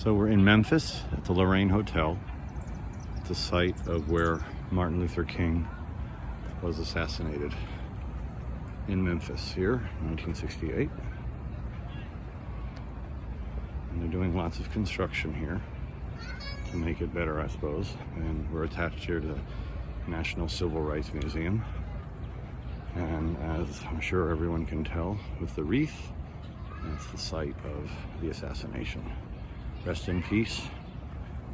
So we're in Memphis at the Lorraine Hotel, the site of where Martin Luther King was assassinated in Memphis here, 1968. And they're doing lots of construction here to make it better, I suppose. And we're attached here to the National Civil Rights Museum. And as I'm sure everyone can tell with the wreath, that's the site of the assassination. Rest in peace,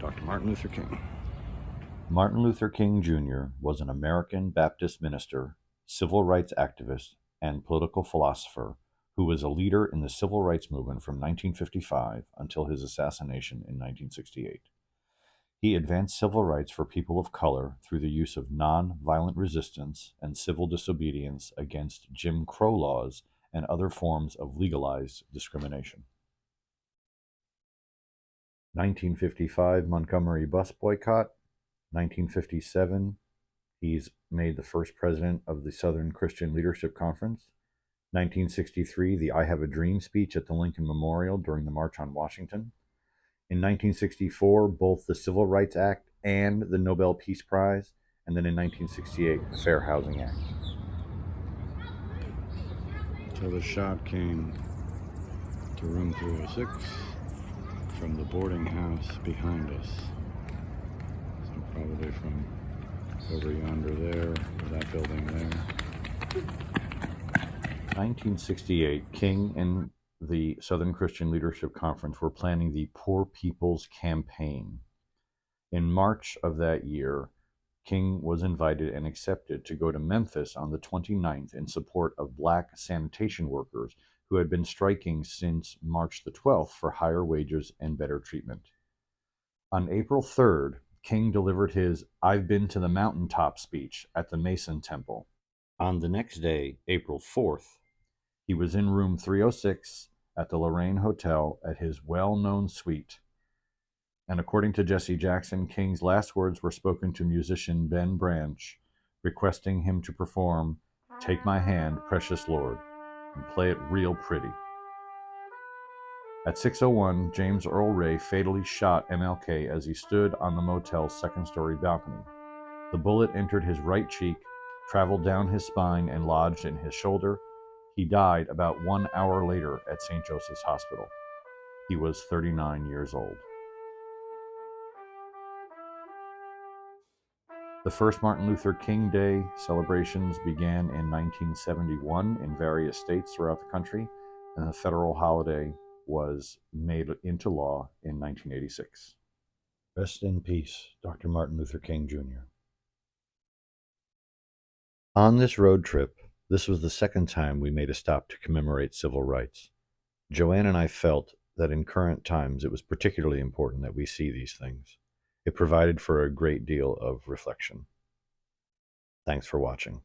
Dr. Martin Luther King. Martin Luther King Jr. was an American Baptist minister, civil rights activist, and political philosopher who was a leader in the civil rights movement from 1955 until his assassination in 1968. He advanced civil rights for people of color through the use of non-violent resistance and civil disobedience against Jim Crow laws and other forms of legalized discrimination. 1955 Montgomery bus boycott. 1957, he's made the first president of the Southern Christian Leadership Conference. 1963, the I Have a Dream speech at the Lincoln Memorial during the March on Washington. In 1964, both the Civil Rights Act and the Nobel Peace Prize. And then in 1968, the Fair Housing Act. So the shot came to room 306 from the boarding house behind us. So probably from over yonder there, or that building there. 1968, King and the Southern Christian Leadership Conference were planning the Poor People's Campaign. In March of that year, King was invited and accepted to go to Memphis on the 29th in support of black sanitation workers who had been striking since March the 12th for higher wages and better treatment. On April 3rd, King delivered his "I've Been to the Mountaintop" speech at the Mason Temple. On the next day, April 4th, he was in room 306 at the Lorraine Hotel at his well-known suite. And according to Jesse Jackson, King's last words were spoken to musician Ben Branch, requesting him to perform "Take My Hand, Precious Lord," and play it real pretty. At 6:01, James Earl Ray fatally shot MLK as he stood on the motel's second-story balcony. The bullet entered his right cheek, traveled down his spine, and lodged in his shoulder. He died about 1 hour later at St. Joseph's Hospital. He was 39 years old. The first Martin Luther King Day celebrations began in 1971 in various states throughout the country, and the federal holiday was made into law in 1986. Rest in peace, Dr. Martin Luther King Jr. On this road trip, this was the second time we made a stop to commemorate civil rights. Joanne and I felt that in current times it was particularly important that we see these things. It provided for a great deal of reflection. Thanks for watching.